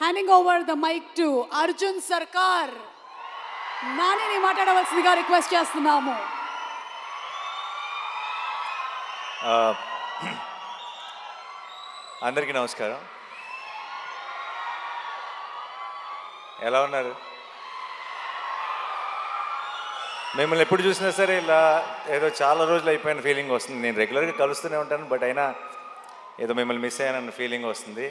Handing over the mic to Arjun Sarkar. నానిని మాట్లాడవలసిందిగా request చేస్తున్నాము. అందరికీ నమస్కారం. ఎలా ఉన్నారు? మిమ్మల్ని ఎప్పుడు చూసినా సరే ఇలా ఏదో చాలా రోజులు అయిపోయిన ఫీలింగ్ వస్తుంది. నేను రెగ్యులర్గా కలుస్తూనే ఉంటాను, బట్ అయినా ఏదో మిమ్మల్ని మిస్ అయ్యానన్న ఫీలింగ్ వస్తుంది.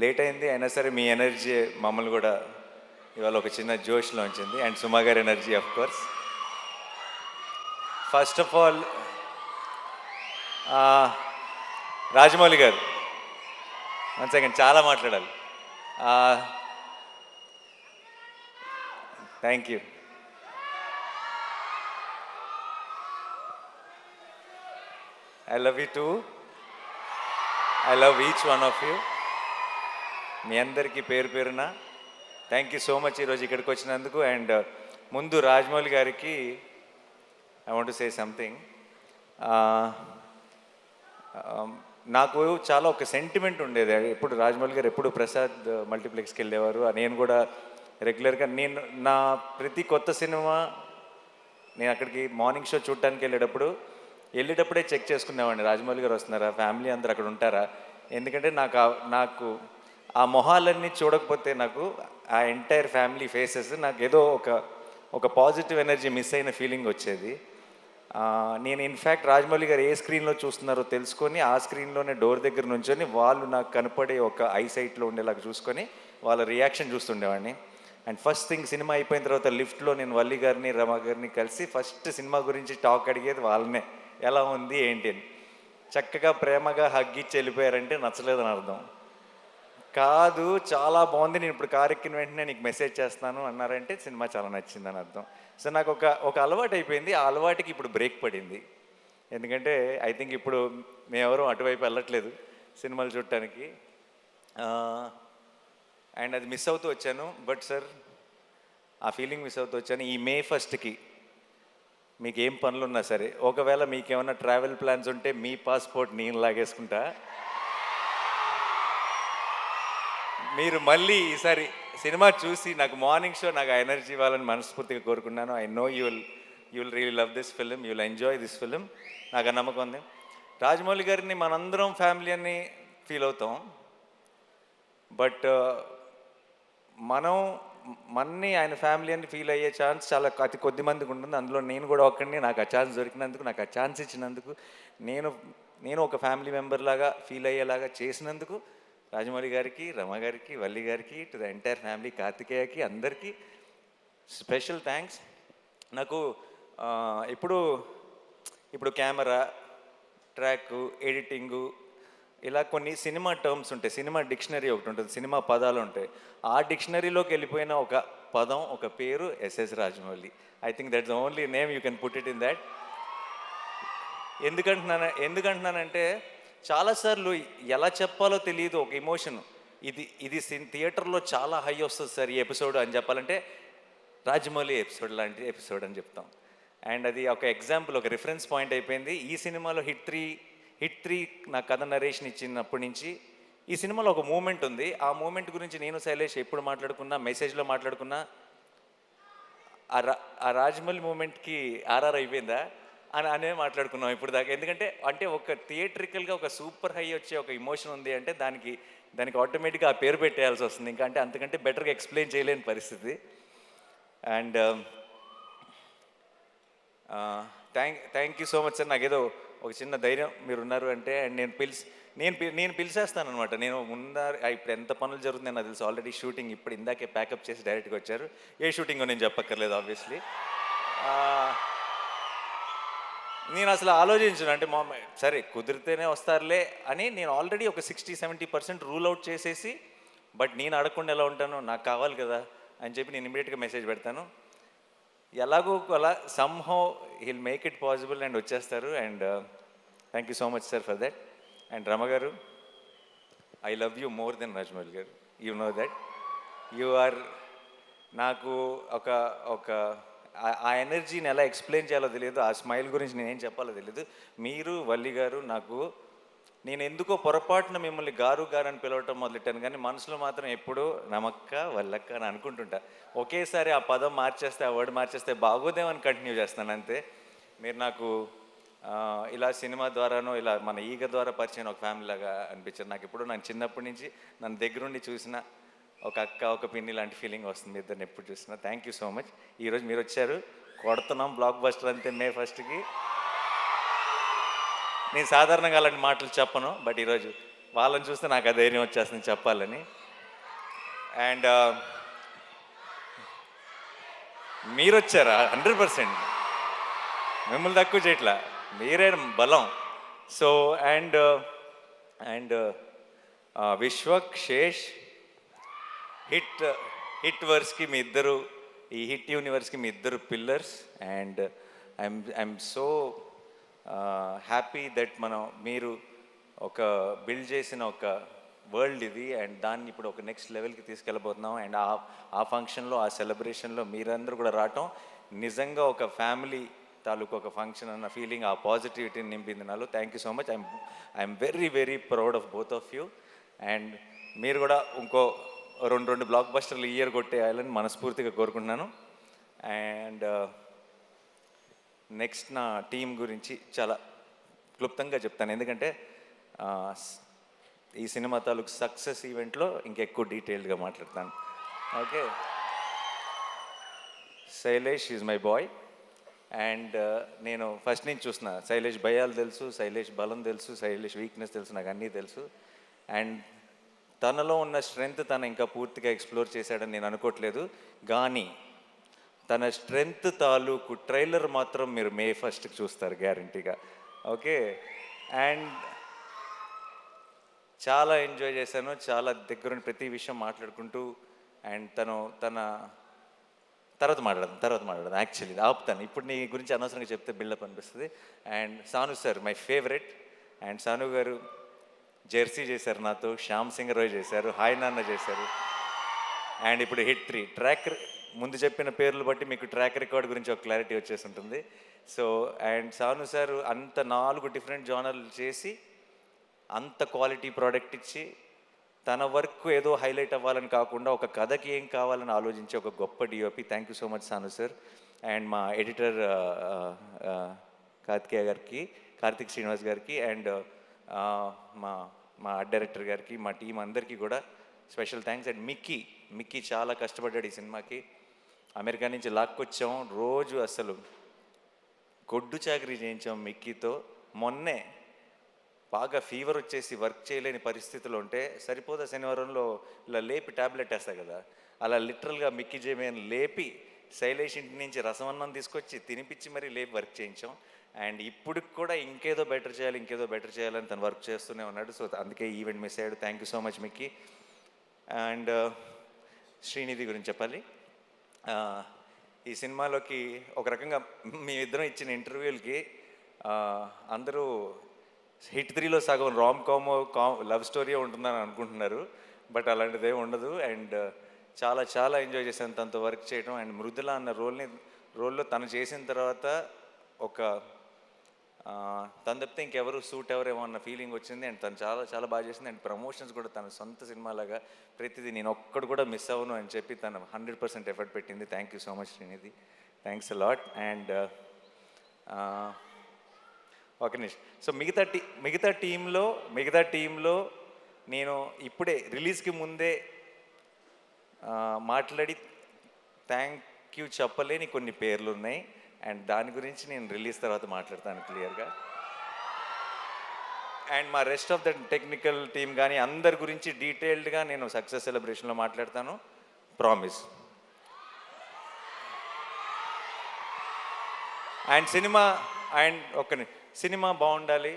లేట్ అయింది అయినా సరే మీ ఎనర్జీ మమ్మల్ని కూడా ఇవాళ ఒక చిన్న జోష్లో ఉంచింది. అండ్ సుమా గారి energy of course. First of all Rajamouli గారు, వన్ సెకండ్, చాలా మాట్లాడాలి. Thank you. I love you too. I love each one of you. మీ అందరికీ పేరు పేరున థ్యాంక్ యూ సో మచ్ ఈరోజు ఇక్కడికి వచ్చినందుకు. అండ్ ముందు రాజమౌళి గారికి I want to say something. నాకు చాలా ఒక సెంటిమెంట్ ఉండేది. ఎప్పుడు రాజమౌళి గారు ఎప్పుడు ప్రసాద్ మల్టీప్లెక్స్కి వెళ్ళేవారు. నేను కూడా రెగ్యులర్గా నా ప్రతి కొత్త సినిమా నేను అక్కడికి మార్నింగ్ షో చూడటానికి వెళ్ళేటప్పుడే చెక్ చేసుకునేవాడిని, రాజమౌళి గారు వస్తున్నారా, ఫ్యామిలీ అందరు అక్కడ ఉంటారా. ఎందుకంటే నాకు ఆ మొహాలన్నీ చూడకపోతే నాకు ఆ ఎంటైర్ ఫ్యామిలీ ఫేసెస్ నాకు ఏదో ఒక పాజిటివ్ ఎనర్జీ మిస్ అయిన ఫీలింగ్ వచ్చేది. నేను ఇన్ఫ్యాక్ట్ రాజమౌళి గారు ఏ స్క్రీన్లో చూస్తున్నారో తెలుసుకొని ఆ స్క్రీన్లోనే డోర్ దగ్గర నుంచొని వాళ్ళు నాకు కనపడే ఒక ఐసైట్లో ఉండేలాగా చూసుకొని వాళ్ళ రియాక్షన్ చూస్తుండేవాడిని. అండ్ ఫస్ట్ థింగ్ సినిమా అయిపోయిన తర్వాత లిఫ్ట్లో నేను వల్లి గారిని రమ గారిని కలిసి ఫస్ట్ సినిమా గురించి టాక్ అడిగేది వాళ్ళనే, ఎలా ఉంది ఏంటి అని. చక్కగా ప్రేమగా హగ్గిచ్చి వెళ్ళిపోయారంటే నచ్చలేదని అర్థం కాదు, చాలా బాగుంది, నేను ఇప్పుడు కారు ఎక్కిన వెంటనే నీకు మెసేజ్ చేస్తాను అన్నారంటే సినిమా చాలా నచ్చిందని అర్థం. సో నాకు ఒక అలవాటు అయిపోయింది. ఆ అలవాటుకి ఇప్పుడు బ్రేక్ పడింది. ఎందుకంటే ఐ థింక్ ఇప్పుడు మేమెవరూ అటువైపు వెళ్ళట్లేదు సినిమాలు చూడటానికి. అండ్ అది మిస్ అవుతూ వచ్చాను. బట్ సార్, ఆ ఫీలింగ్ మిస్ అవుతూ వచ్చాను. ఈ May 1st మీకు ఏం పనులు ఉన్నా సరే, ఒకవేళ మీకు ఏమైనా ట్రావెల్ ప్లాన్స్ ఉంటే మీ పాస్పోర్ట్ నేను లాగేసుకుంటా. మీరు మళ్ళీ ఈసారి సినిమా చూసి నాకు మార్నింగ్ షో నాకు ఆ ఎనర్జీ ఇవ్వాలని మనస్ఫూర్తిగా కోరుకున్నాను. I know you will really love this film, you will enjoy this film, నాకు ఆ నమ్మకం ఉంది. రాజమౌళి గారిని మనందరం ఫ్యామిలీ అని ఫీల్ అవుతాం. బట్ మన్ని ఆయన ఫ్యామిలీ అని ఫీల్ అయ్యే ఛాన్స్ చాలా అతి కొద్ది మందికి ఉంటుంది. అందులో నేను కూడా ఒక్కడిని. నాకు ఆ ఛాన్స్ దొరికినందుకు, నాకు ఆ ఛాన్స్ ఇచ్చినందుకు, నేను ఒక ఫ్యామిలీ మెంబర్ లాగా ఫీల్ అయ్యేలాగా చేసినందుకు రాజమౌళి గారికి, రమ గారికి, వల్లి గారికి, టు ద ఎంటైర్ ఫ్యామిలీ, కార్తికేయకి, అందరికీ స్పెషల్ థ్యాంక్స్. నాకు ఇప్పుడు కెమెరా, ట్రాక్, ఎడిటింగు, ఇలా కొన్ని సినిమా టర్మ్స్ ఉంటాయి. సినిమా డిక్షనరీ ఒకటి ఉంటుంది, సినిమా పదాలు ఉంటాయి. ఆ డిక్షనరీలోకి వెళ్ళిపోయిన ఒక పదం, ఒక పేరు SS Rajamouli. I think that's the only name you can put it in that. ఎందుకంటున్నానంటే చాలాసార్లు ఎలా చెప్పాలో తెలియదు ఒక ఎమోషన్. ఇది థియేటర్లో చాలా హై వస్తుంది సార్ ఈ ఎపిసోడ్ అని చెప్పాలంటే రాజమౌళి ఎపిసోడ్ లాంటి ఎపిసోడ్ అని చెప్తాం. అండ్ అది ఒక ఎగ్జాంపుల్, ఒక రిఫరెన్స్ పాయింట్ అయిపోయింది. ఈ సినిమాలో హిట్ త్రీ నా కథ నరేషన్ ఇచ్చినప్పటి నుంచి ఈ సినిమాలో ఒక మూమెంట్ ఉంది. ఆ మూమెంట్ గురించి నేను శైలేష్ ఎప్పుడు మాట్లాడుకున్నా, మెసేజ్లో మాట్లాడుకున్నా, ఆ రాజమౌళి మూమెంట్కి ఆర్ఆర్ అయిపోయిందా అనే మాట్లాడుకున్నాం ఇప్పుడు దాకా. ఎందుకంటే ఒక థియేట్రికల్గా ఒక సూపర్ హై వచ్చే ఒక ఎమోషన్ ఉంది అంటే దానికి ఆటోమేటిక్గా ఆ పేరు పెట్టేయాల్సి వస్తుంది. ఇంకా అంతకంటే బెటర్గా ఎక్స్ప్లెయిన్ చేయలేని పరిస్థితి. And thank you so much sir. నాకేదో ఒక చిన్న ధైర్యం మీరు ఉన్నారు అంటే. అండ్ నేను పిలిచేస్తాను అనమాట. నేను ఇప్పుడు ఎంత పనులు జరుగుతుంది నాకు తెలుసు. ఆల్రెడీ షూటింగ్ ఇప్పుడు ఇందాకే ప్యాకప్ చేసి డైరెక్ట్గా వచ్చారు. ఏ షూటింగో నేను చెప్పక్కర్లేదు ఆబ్వియస్లీ. నేను అసలు ఆలోచించను, అంటే సరే కుదిరితేనే వస్తారులే అని నేను ఆల్రెడీ ఒక 60-70% రూల్ అవుట్ చేసేసి, బట్ నేను అడగకుండా ఎలా ఉంటాను, నాకు కావాలి కదా అని చెప్పి నేను ఇమీడియట్గా మెసేజ్ పెడతాను. ఎలాగో అలా somehow he'll make it possible and వచ్చేస్తారు. And thank you so much sir for that. And Rama గారు, I love you more than Rajamouli గారు, you know that. You are నాకు ఒక ఆ ఎనర్జీని ఎలా ఎక్స్ప్లెయిన్ చేయాలో తెలియదు, ఆ స్మైల్ గురించి నేనేం చెప్పాలో తెలియదు. మీరు వల్లి గారు నాకు నేను ఎందుకో పొరపాటున మిమ్మల్ని గారు గారు అని పిలవటం మొదలెట్టాను, కానీ మనసులో మాత్రం ఎప్పుడూ నమక్క వల్లక్క అని అనుకుంటుంటా. ఒకేసారి ఆ పదం మార్చేస్తే, ఆ వర్డ్ మార్చేస్తే బాగోదేమని కంటిన్యూ చేస్తాను అంతే. మీరు నాకు ఇలా సినిమా ద్వారానో ఇలా మన ఈగ ద్వారా పరిచయం ఒక ఫ్యామిలీ లాగా అనిపించారు నాకు. ఇప్పుడు నాకు చిన్నప్పటి నుంచి నన్ను దగ్గరుండి చూసిన ఒక అక్క, ఒక పిన్ని లాంటి ఫీలింగ్ వస్తుంది ఇద్దరిని ఎప్పుడు చూసినా. Thank you so much. ఈరోజు మీరు వచ్చారు, కొడుతున్నాం బ్లాక్ బస్టర్ అంతే మే 1కి. నేను సాధారణంగా అలాంటి మాటలు చెప్పను, బట్ ఈరోజు వాళ్ళని చూస్తే నాకు ఆ ధైర్యం వచ్చేస్తుంది చెప్పాలని. అండ్ మీరు వచ్చారా? 100%. మిమ్మల్ని తక్కువ చేయట్లా, మీరే బలం. So and Vishwak, Sesh, hit వర్స్కి మీ ఇద్దరు, ఈ హిట్ యూనివర్స్కి మీ ఇద్దరు pillars. And I'm so happy that మీరు ఒక బిల్డ్ చేసిన ఒక వరల్డ్ ఇది, అండ్ దాన్ని ఇప్పుడు ఒక నెక్స్ట్ లెవెల్కి తీసుకెళ్ళబోతున్నాం. అండ్ ఆ ఫంక్షన్లో, ఆ సెలబ్రేషన్లో మీరందరూ కూడా రావటం నిజంగా ఒక ఫ్యామిలీ తాలూకు ఒక ఫంక్షన్ అన్న ఫీలింగ్, ఆ పాజిటివిటీని నింపింది నాలో. Thank you so much. I'm very very proud of both of you. And మీరు కూడా ఇంకో రెండు బ్లాక్ బస్టర్లు ఈ ఇయర్ కొట్టేయాలని మనస్ఫూర్తిగా కోరుకుంటున్నాను. అండ్ నెక్స్ట్ నా టీం గురించి చాలా క్లుప్తంగా చెప్తాను, ఎందుకంటే ఈ సినిమా తాలూకు సక్సెస్ ఈవెంట్లో ఇంకెక్కువ డీటెయిల్డ్గా మాట్లాడతాను. Okay. Shailesh is my boy. And నేను ఫస్ట్ నుంచి చూసిన శైలేష్ భయాలు తెలుసు, శైలేష్ బలం తెలుసు, శైలేష్ వీక్నెస్ తెలుసు, నాకు అన్నీ తెలుసు. అండ్ తనలో ఉన్న స్ట్రెంగ్త్ తను ఇంకా పూర్తిగా ఎక్స్ప్లోర్ చేశాడని నేను అనుకోవట్లేదు, కానీ తన స్ట్రెంగ్త్ తాలూకు ట్రైలర్ మాత్రం మీరు మే 1కి చూస్తారు గ్యారంటీగా. ఓకే. అండ్ చాలా ఎంజాయ్ చేశాను, చాలా దగ్గరుండి ప్రతి విషయం మాట్లాడుకుంటూ. అండ్ తన తర్వాత మాట్లాడదాం యాక్చువల్లీ ఆపుతాను, ఇప్పుడు నీ గురించి అనవసరంగా చెప్తే బిల్డప్ అనిపిస్తుంది. And Sanu sir my favourite. And Sanu గారు జెర్సీ చేశారు నాతో, శ్యామ్ సింగ్ రాయ్ చేశారు, హాయ్ నాన్న చేశారు. అండ్ ఇప్పుడు హిట్ 3 ట్రాక్, ముందు చెప్పిన పేర్లు బట్టి మీకు ట్రాక్ రికార్డ్ గురించి ఒక క్లారిటీ వచ్చేసి ఉంటుంది. సో అండ్ సాను సార్ అంత 4 డిఫరెంట్ జానర్లు చేసి అంత క్వాలిటీ ప్రోడక్ట్ ఇచ్చి తన వర్క్ ఏదో హైలైట్ అవ్వాలని కాకుండా ఒక కథకి ఏం కావాలని ఆలోచించే ఒక గొప్ప DOP. Thank you so much Sanu sir. And మా ఎడిటర్ కార్తిక్ శ్రీనివాస్ గారికి, అండ్ మా ఆర్ట్ డైరెక్టర్ గారికి, మా టీం అందరికీ కూడా స్పెషల్ థ్యాంక్స్. అండ్ మిక్కీ చాలా కష్టపడ్డాడు ఈ సినిమాకి. అమెరికా నుంచి లాక్కొచ్చాం, రోజు అసలు గొడ్డు చాకరీ చేయించాం మిక్కీతో. మొన్నే బాగా ఫీవర్ వచ్చేసి వర్క్ చేయలేని పరిస్థితులు ఉంటే సరిపోదా శనివారంలో ఇలా లేపి ట్యాబ్లెట్ వేస్తా కదా, అలా లిటరల్గా మిక్కీ జేమేని లేపి శైలేష్ ఇంటి నుంచి రసమన్నం తీసుకొచ్చి తినిపించి మరీ లేపి వర్క్ చేయించాం. అండ్ ఇప్పుడు కూడా ఇంకేదో బెటర్ చేయాలని తను వర్క్ చేస్తూనే ఉన్నాడు. సో అందుకే ఈవెంట్ మిస్ అయ్యాడు. Thank you so much Mickey. And Srinidhi గురించి చెప్పాలి. ఈ సినిమాలోకి ఒక రకంగా మీ ఇద్దరం ఇచ్చిన ఇంటర్వ్యూలకి అందరూ హిట్ 3లో సగం కామ్ లవ్ స్టోరీ ఉంటుందని అనుకుంటున్నారు, బట్ అలాంటిదే ఉండదు. అండ్ చాలా ఎంజాయ్ చేశాను తనతో వర్క్ చేయడం. అండ్ మృదుల అన్న రోల్లో తను చేసిన తర్వాత ఒక తను తప్పితే ఇంకెవరు సూట్ ఎవరేమో అన్న ఫీలింగ్ వచ్చింది. అండ్ తను చాలా బాగా చేసింది. అండ్ ప్రమోషన్స్ కూడా తన సొంత సినిమాలాగా ప్రతిదీ నేను ఒక్కడు కూడా మిస్ అవ్వను అని చెప్పి తను 100% ఎఫర్ట్ పెట్టింది. Thank you so much Srinidhi, thanks a lot. And ఒక నిమిషం. సో మిగతా టీంలో నేను ఇప్పుడే రిలీజ్కి ముందే మాట్లాడి థ్యాంక్ యూ చెప్పలేని కొన్ని పేర్లు ఉన్నాయి. అండ్ దాని గురించి నేను రిలీజ్ తర్వాత మాట్లాడతాను క్లియర్గా. అండ్ మా rest of the technical team కానీ అందరి గురించి డీటెయిల్డ్గా నేను సక్సెస్ సెలబ్రేషన్లో మాట్లాడతాను, ప్రామిస్. అండ్ సినిమా బాగుండాలి,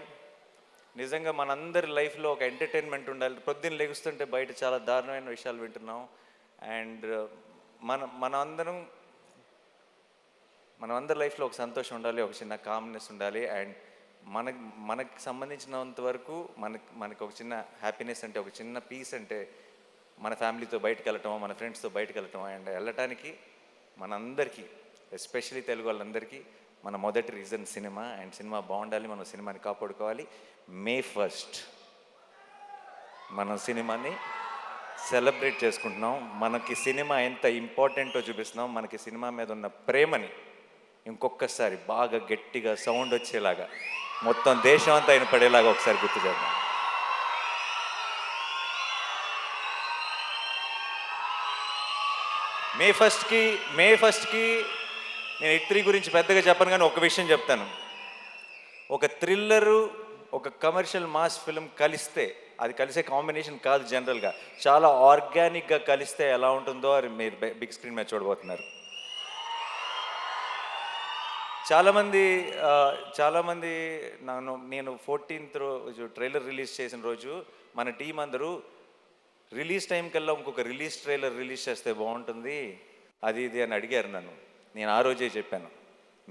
నిజంగా మనందరి లైఫ్లో ఒక ఎంటర్టైన్మెంట్ ఉండాలి. పొద్దున్న లెగుస్తుంటే బయట చాలా దారుణమైన విషయాలు వింటున్నాం. అండ్ మనమందరి లైఫ్లో ఒక సంతోషం ఉండాలి, ఒక చిన్న కామ్నెస్ ఉండాలి. అండ్ మనకి సంబంధించినంత వరకు మనకు ఒక చిన్న హ్యాపీనెస్ అంటే, ఒక చిన్న పీస్ అంటే మన ఫ్యామిలీతో బయటకు వెళ్ళటం, మన ఫ్రెండ్స్తో బయటకు వెళ్ళటం. అండ్ వెళ్ళటానికి మనందరికీ, ఎస్పెషలీ తెలుగు వాళ్ళందరికీ మన మొదటి రీజన్ సినిమా, అండ్ సినిమా బాగుండాలి, మనం సినిమాని కాపాడుకోవాలి. మే 1 మనం సినిమాని సెలబ్రేట్ చేసుకుంటున్నాం. మనకి సినిమా ఎంత ఇంపార్టెంటో చూపిస్తున్నాం. మనకి సినిమా మీద ఉన్న ప్రేమని ఇంకొకసారి బాగా గట్టిగా సౌండ్ వచ్చేలాగా మొత్తం దేశం అంతా ఆయన పడేలాగా ఒకసారి గుర్తు చేద్దాం. మే ఫస్ట్కి నేను హిట్ 3 గురించి పెద్దగా చెప్పను, కానీ ఒక విషయం చెప్తాను. ఒక థ్రిల్లరు, ఒక కమర్షియల్ మాస్ ఫిల్మ్ కలిస్తే, అది కలిసే కాంబినేషన్ కాదు జనరల్గా, చాలా ఆర్గానిక్గా కలిస్తే ఎలా ఉంటుందో అది మీరు బిగ్ స్క్రీన్ మీద చూడబోతున్నారు. చాలామంది నేను 14th రోజు ట్రైలర్ రిలీజ్ చేసిన రోజు మన టీం అందరూ రిలీజ్ టైం కల్లా ఇంకొక ట్రైలర్ రిలీజ్ చేస్తే బాగుంటుంది అది ఇది అని అడిగారు నన్ను. నేను ఆ రోజే చెప్పాను,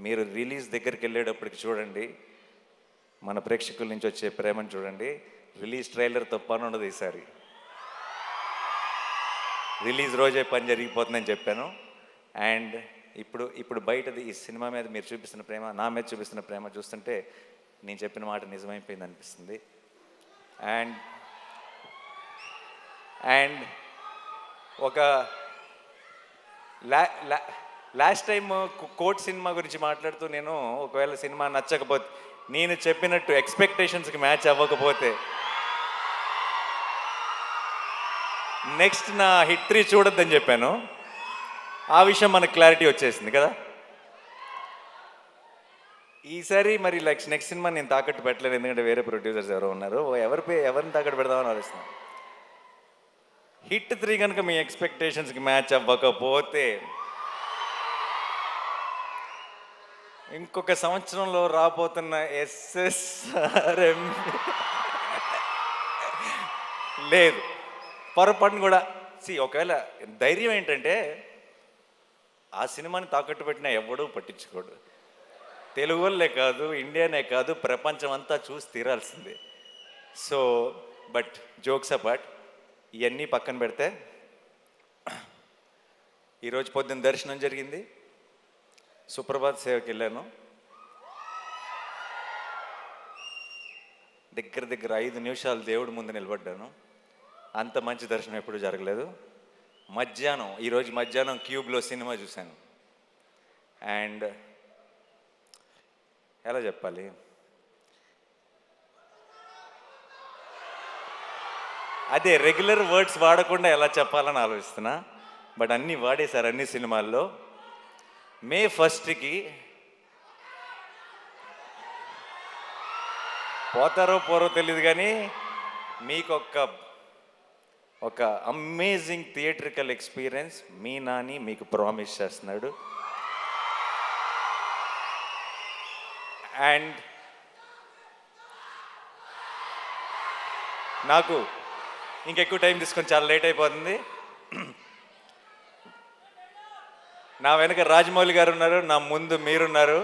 మీరు రిలీజ్ దగ్గరికి వెళ్ళేటప్పటికి చూడండి, మన ప్రేక్షకుల నుంచి వచ్చే ప్రేమను చూడండి. రిలీజ్ ట్రైలర్తో పని ఉండదు ఈసారి, రిలీజ్ రోజే పని జరిగిపోతుందని చెప్పాను. అండ్ ఇప్పుడు బయటది ఈ సినిమా మీద మీరు చూపిస్తున్న ప్రేమ, నా మీద చూపిస్తున్న ప్రేమ చూస్తుంటే నేను చెప్పిన మాట నిజమైపోయింది అనిపిస్తుంది. అండ్ ఒక లాస్ట్ టైం కోర్ట్ సినిమా గురించి మాట్లాడుతూ నేను ఒకవేళ సినిమా నచ్చకపోతే, నేను చెప్పినట్టు ఎక్స్పెక్టేషన్స్కి మ్యాచ్ అవ్వకపోతే నెక్స్ట్ నా హిట్ 3 చూడొద్దని చెప్పాను. ఆ విషయం మనకు క్లారిటీ వచ్చేసింది కదా. ఈసారి మరి నెక్స్ట్ సినిమా నేను తాకట్టు పెట్టలేదు, ఎందుకంటే వేరే ప్రొడ్యూసర్స్ ఎవరో ఉన్నారు. ఎవరిని తాకట్టు పెడదామని ఆలోచిస్తున్నాను. హిట్ 3 కనుక మీ ఎక్స్పెక్టేషన్స్కి మ్యాచ్ అవ్వకపోతే ఇంకొక సంవత్సరంలో రాబోతున్న SSRM లేదు, పొరపాటును కూడా. ఒకవేళ ధైర్యం ఏంటంటే ఆ సినిమాని తాకట్టు పెట్టినా ఎవడూ పట్టించుకోడు. తెలుగు వాళ్ళే కాదు, ఇండియానే కాదు, ప్రపంచం అంతా చూసి తీరాల్సిందే. సో బట్ జోక్స్ అపార్ట్, ఇవన్నీ పక్కన పెడితే ఈరోజు పొద్దున్న దర్శనం జరిగింది, సుప్రభాత్ సేవకి వెళ్ళాను. దగ్గర 5 నిమిషాలు దేవుడి ముందు నిలబడ్డాను. అంత మంచి దర్శనం ఎప్పుడు జరగలేదు. ఈరోజు మధ్యాహ్నం క్యూబ్లో సినిమా చూశాను. అండ్ ఎలా చెప్పాలి, అదే రెగ్యులర్ వర్డ్స్ వాడకుండా ఎలా చెప్పాలని ఆలోచిస్తున్నా, బట్ అన్నీ వాడేశారు అన్ని సినిమాల్లో. మే 1కి పోతారో పోరో తెలియదు, కానీ మీకు ఒక అమేజింగ్ థియేట్రికల్ ఎక్స్పీరియన్స్ మీ నాని మీకు ప్రామిస్ చేస్తున్నాడు. అండ్ నాకు ఇంకెక్కువ టైం తీసుకొని చాలా లేట్ అయిపోతుంది. నా వెనక రాజమౌళి గారు ఉన్నారు, నా ముందు మీరున్నారు.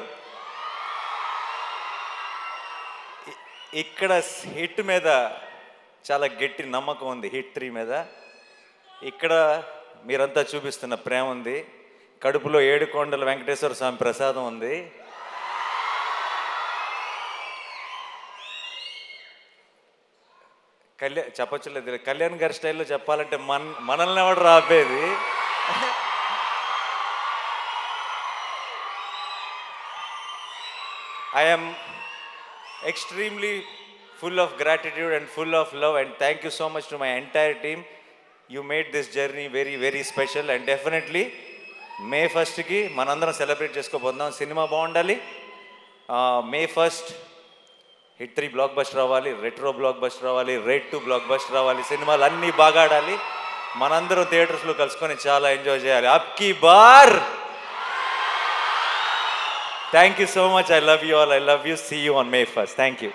ఇక్కడ హిట్ మీద చాలా గట్టి నమ్మకం ఉంది, హిట్ 3 మీద. ఇక్కడ మీరంతా చూపిస్తున్న ప్రేమ ఉంది, కడుపులో 7 కొండల వెంకటేశ్వర స్వామి ప్రసాదం ఉంది. చెప్పొచ్చులేదు, కళ్యాణ్ గారి స్టైల్లో చెప్పాలంటే మనల్ని ఎవడు రాపేది. I am extremely full of gratitude and full of love, and thank you so much to my entire team. You made this journey very, very special, and definitely May 1కి మనందరం సెలబ్రేట్ చేసుకోబోతున్నాం. సినిమా బాగుండాలి. May 1 hit 3 block buster అవ్వాలి, retro block buster అవ్వాలి, rate 2 block buster అవ్వాలి. సినిమాలు అన్నీ బాగా ఆడాలి. మనందరం థియేటర్స్లో కలుసుకొని చాలా ఎంజాయ్ చేయాలి. అబ్కి bar. Thank you so much. I love you all. I love you. See you on May 1st. Thank you.